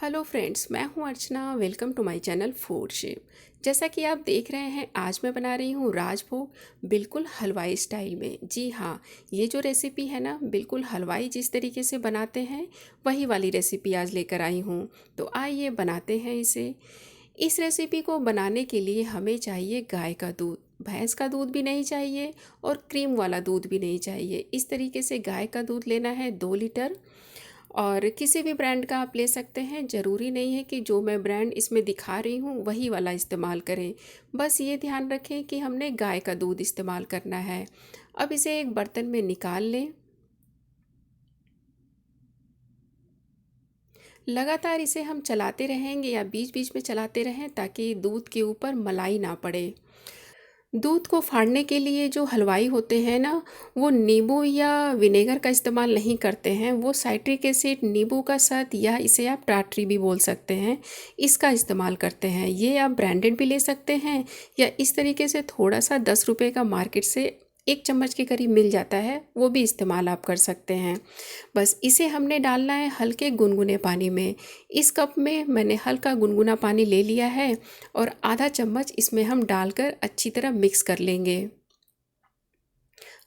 Hello friends, मैं हूं Archana. Welcome to my channel food shape. जैसा कि आप देख रहे हैं, आज मैं बना रही हूं राजभोग बिल्कुल हलवाई स्टाइल में। जी हाँ, ये जो रेसिपी है ना, बिल्कुल हलवाई जिस तरीके से बनाते हैं वही वाली रेसिपी आज लेकर आई हूं। तो आइए बनाते हैं इसे। इस रेसिपी को बनाने के लिए हमें चाहिए गाय का दूध। भैंस का दूध भी नहीं चाहिए और क्रीम वाला दूध भी नहीं चाहिए। इस तरीके से गाय का दूध लेना है 2 लीटर। और किसी भी ब्रांड का आप ले सकते हैं। ज़रूरी नहीं है कि जो मैं ब्रांड इसमें दिखा रही हूँ वही वाला इस्तेमाल करें। बस ये ध्यान रखें कि हमने गाय का दूध इस्तेमाल करना है। अब इसे एक बर्तन में निकाल लें। लगातार इसे हम चलाते रहेंगे या बीच बीच में चलाते रहें ताकि दूध के ऊपर मलाई ना पड़े। दूध को फाड़ने के लिए जो हलवाई होते हैं ना, वो नींबू या विनेगर का इस्तेमाल नहीं करते हैं। वो साइट्रिक एसिड, नींबू का शहद या इसे आप टाटरी भी बोल सकते हैं, इसका इस्तेमाल करते हैं। ये आप ब्रांडेड भी ले सकते हैं या इस तरीके से थोड़ा सा 10 रुपये का मार्केट से 1 चम्मच के करीब मिल जाता है, वो भी इस्तेमाल आप कर सकते हैं। बस इसे हमने डालना है हल्के गुनगुने पानी में। इस कप में मैंने हल्का गुनगुना पानी ले लिया है और आधा चम्मच इसमें हम डालकर अच्छी तरह मिक्स कर लेंगे।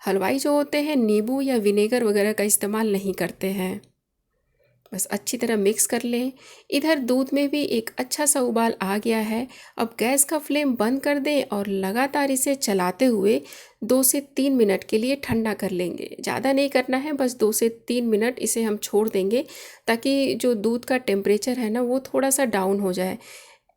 हलवाई जो होते हैं नींबू या विनेगर वगैरह का इस्तेमाल नहीं करते हैं। बस अच्छी तरह मिक्स कर लें। इधर दूध में भी एक अच्छा सा उबाल आ गया है। अब गैस का फ्लेम बंद कर दें और लगातार इसे चलाते हुए 2 से 3 मिनट के लिए ठंडा कर लेंगे। ज़्यादा नहीं करना है, बस 2 से 3 मिनट इसे हम छोड़ देंगे ताकि जो दूध का टेम्परेचर है ना, वो थोड़ा सा डाउन हो जाए।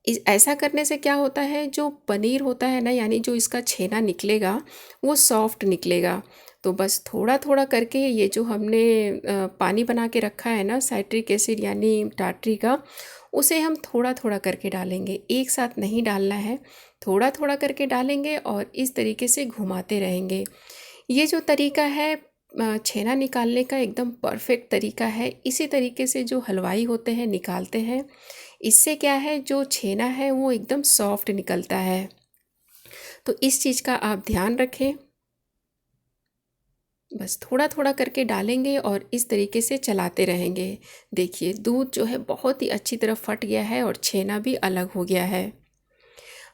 इस ऐसा करने से क्या होता है, जो पनीर होता है ना, यानी जो इसका छेना निकलेगा वो सॉफ्ट निकलेगा। तो बस थोड़ा थोड़ा करके ये जो हमने पानी बना के रखा है ना, साइट्रिक एसिड यानी टाटरी का, उसे हम थोड़ा थोड़ा करके डालेंगे। एक साथ नहीं डालना है, थोड़ा थोड़ा करके डालेंगे और इस तरीके से घुमाते रहेंगे। ये जो तरीका है छेना निकालने का, एकदम परफेक्ट तरीका है। इसी तरीके से जो हलवाई होते हैं निकालते हैं। इससे क्या है, जो छेना है वो एकदम सॉफ्ट निकलता है। तो इस चीज़ का आप ध्यान रखें। बस थोड़ा थोड़ा करके डालेंगे और इस तरीके से चलाते रहेंगे। देखिए, दूध जो है बहुत ही अच्छी तरह फट गया है और छेना भी अलग हो गया है।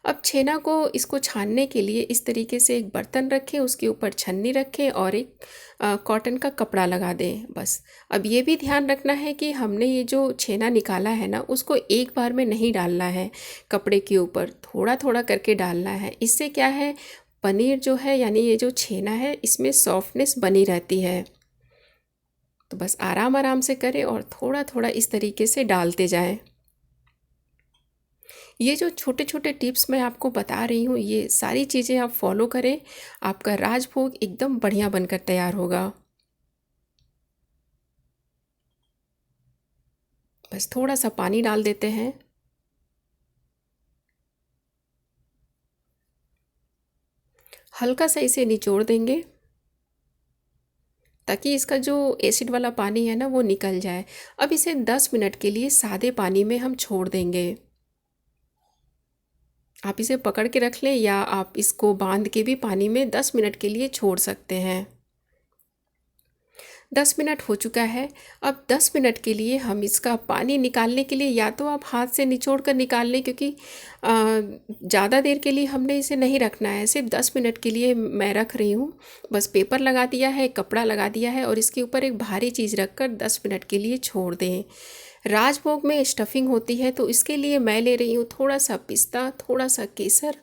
अब छेना को इसको छानने के लिए इस तरीके से एक बर्तन रखें, उसके ऊपर छन्नी रखें और एक कॉटन का कपड़ा लगा दें। बस अब ये भी ध्यान रखना है कि हमने ये जो छेना निकाला है ना, उसको एक बार में नहीं डालना है। कपड़े के ऊपर थोड़ा थोड़ा करके डालना है। इससे क्या है, पनीर जो है यानी ये जो छेना है, इसमें सॉफ्टनेस बनी रहती है। तो बस आराम आराम से करें और थोड़ा थोड़ा इस तरीके से डालते जाएं। ये जो छोटे छोटे टिप्स मैं आपको बता रही हूँ, ये सारी चीज़ें आप फॉलो करें, आपका राजभोग एकदम बढ़िया बनकर तैयार होगा। बस थोड़ा सा पानी डाल देते हैं। हल्का सा इसे निचोड़ देंगे ताकि इसका जो एसिड वाला पानी है ना, वो निकल जाए। अब इसे 10 मिनट के लिए सादे पानी में हम छोड़ देंगे। आप इसे पकड़ के रख लें या आप इसको बांध के भी पानी में 10 मिनट के लिए छोड़ सकते हैं। 10 मिनट हो चुका है। अब 10 मिनट के लिए हम इसका पानी निकालने के लिए या तो आप हाथ से निचोड़ कर निकाल लें, क्योंकि ज़्यादा देर के लिए हमने इसे नहीं रखना है। सिर्फ 10 मिनट के लिए मैं रख रही हूँ। बस पेपर लगा दिया है, कपड़ा लगा दिया है और इसके ऊपर एक भारी चीज़ रख कर 10 मिनट के लिए छोड़ दें। राजभोग में स्टफिंग होती है, तो इसके लिए मैं ले रही हूँ थोड़ा सा पिस्ता, थोड़ा सा केसर।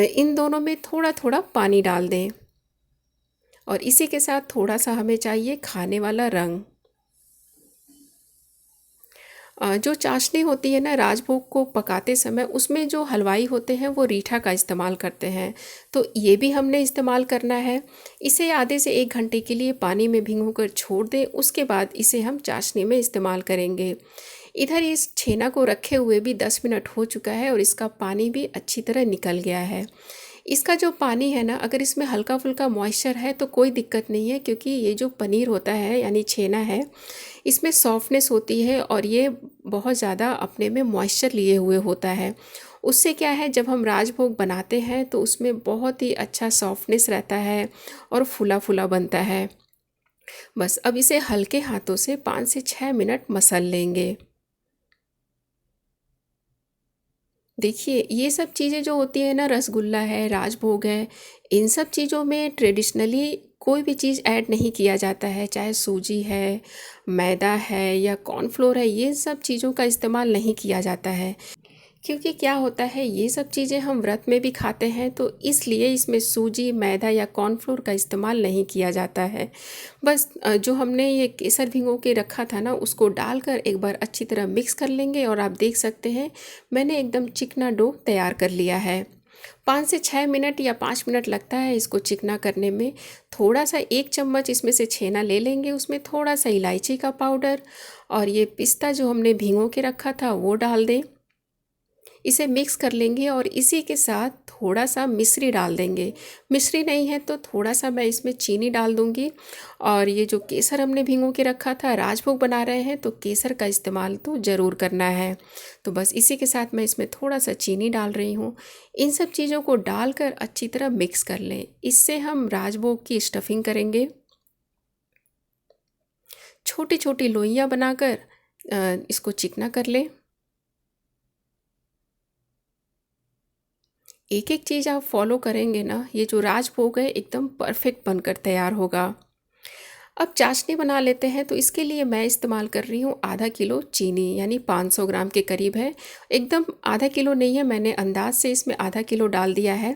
इन दोनों में थोड़ा थोड़ा पानी डाल दें और इसी के साथ थोड़ा सा हमें चाहिए खाने वाला रंग। जो चाशनी होती है ना, राजभोग को पकाते समय उसमें जो हलवाई होते हैं वो रीठा का इस्तेमाल करते हैं, तो ये भी हमने इस्तेमाल करना है। इसे आधे से 1 घंटे के लिए पानी में भिगोकर छोड़ दें, उसके बाद इसे हम चाशनी में इस्तेमाल करेंगे। इधर इस छेना को रखे हुए भी 10 मिनट हो चुका है और इसका पानी भी अच्छी तरह निकल गया है। इसका जो पानी है ना, अगर इसमें हल्का फुल्का मॉइस्चर है तो कोई दिक्कत नहीं है, क्योंकि ये जो पनीर होता है यानी छेना है, इसमें सॉफ्टनेस होती है और ये बहुत ज़्यादा अपने में मॉइस्चर लिए हुए होता है। उससे क्या है, जब हम राजभोग बनाते हैं तो उसमें बहुत ही अच्छा सॉफ्टनेस रहता है और फूला फूला बनता है। बस अब इसे हल्के हाथों से 5 से 6 मिनट मसल लेंगे। देखिए, ये सब चीज़ें जो होती हैं ना, रसगुल्ला है, राजभोग है, इन सब चीज़ों में ट्रेडिशनली कोई भी चीज़ ऐड नहीं किया जाता है, चाहे सूजी है, मैदा है या कॉर्नफ्लोर है, ये सब चीज़ों का इस्तेमाल नहीं किया जाता है। क्योंकि क्या होता है, ये सब चीज़ें हम व्रत में भी खाते हैं, तो इसलिए इसमें सूजी, मैदा या कॉर्नफ्लोर का इस्तेमाल नहीं किया जाता है। बस जो हमने ये केसर भिगो के रखा था ना, उसको डालकर एक बार अच्छी तरह मिक्स कर लेंगे और आप देख सकते हैं मैंने एकदम चिकना डो तैयार कर लिया है। 5 से 6 मिनट या 5 मिनट लगता है इसको चिकना करने में। थोड़ा सा 1 चम्मच इसमें से छेना ले लेंगे, उसमें थोड़ा सा इलायची का पाउडर और ये पिस्ता जो हमने भिगो के रखा था वो डाल दें। इसे मिक्स कर लेंगे और इसी के साथ थोड़ा सा मिश्री डाल देंगे। मिश्री नहीं है तो थोड़ा सा मैं इसमें चीनी डाल दूँगी। और ये जो केसर हमने भिगो के रखा था, राजभोग बना रहे हैं तो केसर का इस्तेमाल तो ज़रूर करना है। तो बस इसी के साथ मैं इसमें थोड़ा सा चीनी डाल रही हूँ। इन सब चीज़ों को डालकर अच्छी तरह मिक्स कर लें। इससे हम राजभोग की स्टफिंग करेंगे। छोटी छोटी लोइयाँ बनाकर इसको चिकना कर लें। एक एक चीज़ आप फॉलो करेंगे ना, ये जो राजभोग है एकदम परफेक्ट बनकर तैयार होगा। अब चाशनी बना लेते हैं, तो इसके लिए मैं इस्तेमाल कर रही हूँ आधा किलो चीनी, यानी 500 ग्राम के करीब है। एकदम आधा किलो नहीं है, मैंने अंदाज से इसमें आधा किलो डाल दिया है।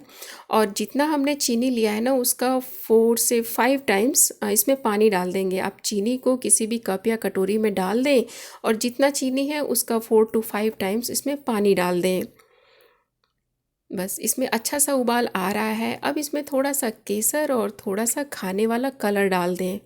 और जितना हमने चीनी लिया है ना, उसका 4 से 5 टाइम्स इसमें पानी डाल देंगे। आप चीनी को किसी भी कप या कटोरी में डाल दें और जितना चीनी है उसका 4 to 5 टाइम्स इसमें पानी डाल दें। बस इसमें अच्छा सा उबाल आ रहा है। अब इसमें थोड़ा सा केसर और थोड़ा सा खाने वाला कलर डाल दें।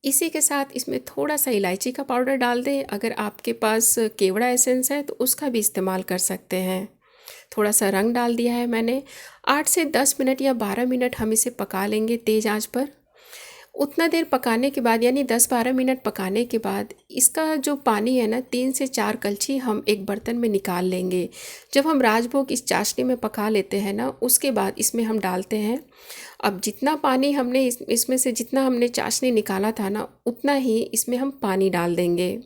इसी के साथ इसमें थोड़ा सा इलायची का पाउडर डाल दें। अगर आपके पास केवड़ा एसेंस है तो उसका भी इस्तेमाल कर सकते हैं। थोड़ा सा रंग डाल दिया है मैंने। 8 से 10 मिनट या 12 मिनट हम इसे पका लेंगे तेज़ आंच पर। उतना देर पकाने के बाद, यानी 10-12 मिनट पकाने के बाद, इसका जो पानी है ना, 3 से 4 कलछी हम एक बर्तन में निकाल लेंगे। जब हम राजभोग इस चाशनी में पका लेते हैं ना, उसके बाद इसमें हम डालते हैं। अब जितना पानी हमने इसमें से जितना हमने चाशनी निकाला था ना, उतना ही इसमें हम पानी डाल देंगे।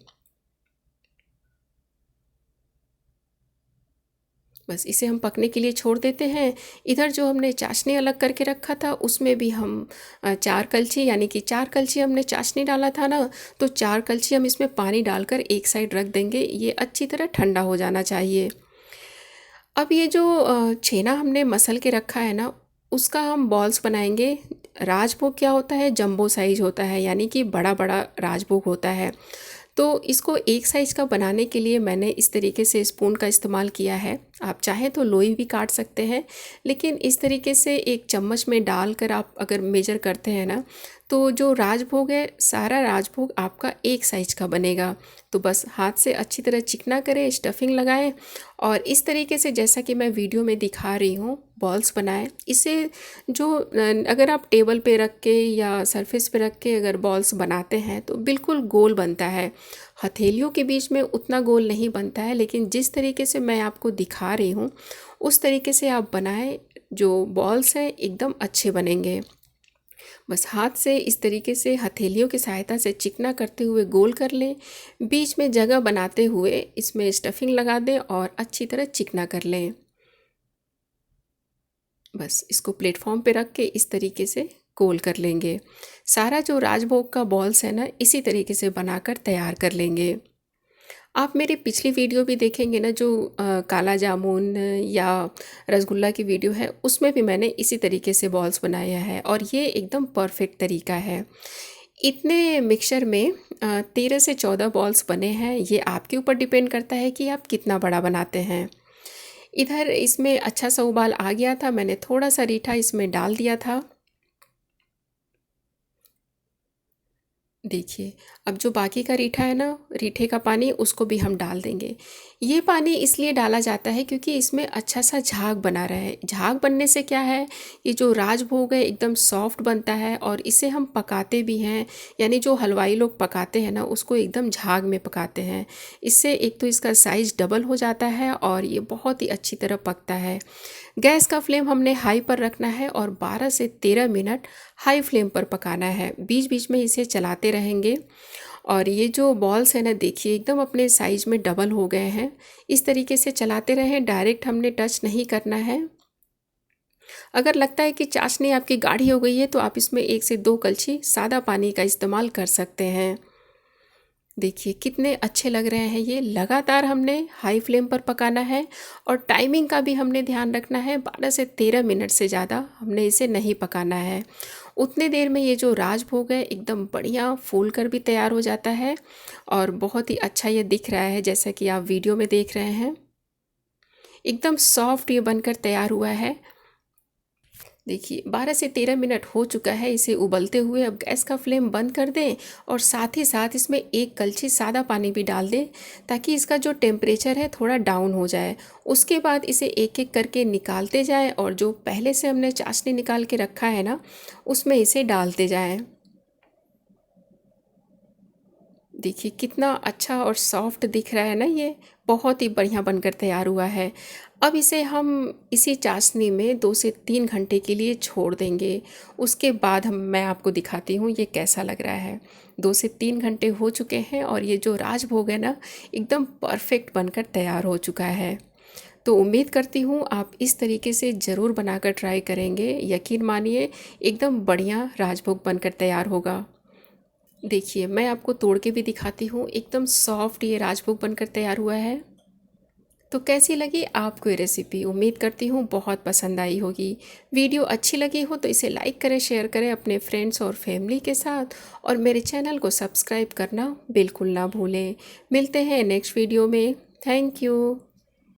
बस इसे हम पकने के लिए छोड़ देते हैं। इधर जो हमने चाशनी अलग करके रखा था, उसमें भी हम 4 कलछी, यानी कि 4 कलछी हमने चाशनी डाला था ना, तो 4 कलछी हम इसमें पानी डालकर एक साइड रख देंगे। ये अच्छी तरह ठंडा हो जाना चाहिए। अब ये जो छेना हमने मसल के रखा है ना, उसका हम बॉल्स बनाएंगे। राजभोग क्या होता है, जंबो साइज होता है, यानी कि बड़ा बड़ा राजभोग होता है। तो इसको एक साइज़ का बनाने के लिए मैंने इस तरीके से स्पून का इस्तेमाल किया है। आप चाहें तो लोई भी काट सकते हैं, लेकिन इस तरीके से एक चम्मच में डालकर आप अगर मेजर करते हैं ना, तो जो राजभोग है, सारा राजभोग आपका एक साइज़ का बनेगा। तो बस हाथ से अच्छी तरह चिकना करें, स्टफिंग लगाएं और इस तरीके से, जैसा कि मैं वीडियो में दिखा रही हूँ, बॉल्स बनाएं। इसे जो अगर आप टेबल पे रख के या सरफेस पे रख के अगर बॉल्स बनाते हैं तो बिल्कुल गोल बनता है। हथेलियों के बीच में उतना गोल नहीं बनता है, लेकिन जिस तरीके से मैं आपको दिखा रही हूँ उस तरीके से आप बनाएं, जो बॉल्स हैं एकदम अच्छे बनेंगे। बस हाथ से इस तरीके से हथेलियों की सहायता से चिकना करते हुए गोल कर लें। बीच में जगह बनाते हुए इसमें स्टफिंग लगा दें और अच्छी तरह चिकना कर लें। बस इसको प्लेटफॉर्म पे रख के इस तरीके से गोल कर लेंगे। सारा जो राजभोग का बॉल्स है ना, इसी तरीके से बनाकर तैयार कर लेंगे। आप मेरी पिछली वीडियो भी देखेंगे ना, जो काला जामुन या रसगुल्ला की वीडियो है, उसमें भी मैंने इसी तरीके से बॉल्स बनाया है और ये एकदम परफेक्ट तरीका है। इतने मिक्सचर में 13 से 14 बॉल्स बने हैं। ये आपके ऊपर डिपेंड करता है कि आप कितना बड़ा बनाते हैं। इधर इसमें अच्छा सा उबाल आ गया था, मैंने थोड़ा सा रीठा इसमें डाल दिया था। देखिए, अब जो बाकी का रीठा है ना, रीठे का पानी उसको भी हम डाल देंगे। ये पानी इसलिए डाला जाता है क्योंकि इसमें अच्छा सा झाग बना रहे। झाग बनने से क्या है, ये जो राजभोग है एकदम सॉफ्ट बनता है और इसे हम पकाते भी हैं, यानी जो हलवाई लोग पकाते हैं ना, उसको एकदम झाग में पकाते हैं। इससे एक तो इसका साइज़ डबल हो जाता है और ये बहुत ही अच्छी तरह पकता है। गैस का फ्लेम हमने हाई पर रखना है और 12 से 13 मिनट हाई फ्लेम पर पकाना है। बीच बीच में इसे चलाते रहेंगे और ये जो बॉल्स है ना, देखिए एकदम अपने साइज में डबल हो गए हैं। इस तरीके से चलाते रहें, डायरेक्ट हमने टच नहीं करना है। अगर लगता है कि चाशनी आपकी गाढ़ी हो गई है तो आप इसमें 1 से 2 कलछी सादा पानी का इस्तेमाल कर सकते हैं। देखिए कितने अच्छे लग रहे हैं ये। लगातार हमने हाई फ्लेम पर पकाना है और टाइमिंग का भी हमने ध्यान रखना है। 12 से 13 मिनट से ज़्यादा हमने इसे नहीं पकाना है। उतने देर में ये जो राजभोग है एकदम बढ़िया फूल कर भी तैयार हो जाता है और बहुत ही अच्छा ये दिख रहा है, जैसा कि आप वीडियो में देख रहे हैं। एकदम सॉफ्ट ये बनकर तैयार हुआ है। देखिए 12 से 13 मिनट हो चुका है इसे उबलते हुए। अब गैस का फ्लेम बंद कर दें और साथ ही साथ इसमें 1 कलछी सादा पानी भी डाल दें, ताकि इसका जो टेम्परेचर है थोड़ा डाउन हो जाए। उसके बाद इसे एक एक करके निकालते जाएं और जो पहले से हमने चाशनी निकाल के रखा है ना, उसमें इसे डालते जाएं। देखिए कितना अच्छा और सॉफ्ट दिख रहा है ना, ये बहुत ही बढ़िया बनकर तैयार हुआ है। अब इसे हम इसी चाशनी में 2 से 3 घंटे के लिए छोड़ देंगे। उसके बाद मैं आपको दिखाती हूँ ये कैसा लग रहा है। 2 से 3 घंटे हो चुके हैं और ये जो राजभोग है ना, एकदम परफेक्ट बनकर तैयार हो चुका है। तो उम्मीद करती हूँ आप इस तरीके से ज़रूर बनाकर ट्राई करेंगे। यकीन मानिए एकदम बढ़िया राजभोग बनकर तैयार होगा। देखिए मैं आपको तोड़ के भी दिखाती हूँ, एकदम सॉफ्ट ये राजभोग बनकर तैयार हुआ है। तो कैसी लगी आपको ये रेसिपी? उम्मीद करती हूँ बहुत पसंद आई होगी। वीडियो अच्छी लगी हो तो इसे लाइक करें, शेयर करें अपने फ्रेंड्स और फैमिली के साथ और मेरे चैनल को सब्सक्राइब करना बिल्कुल ना भूलें। मिलते हैं नेक्स्ट वीडियो में। Thank you.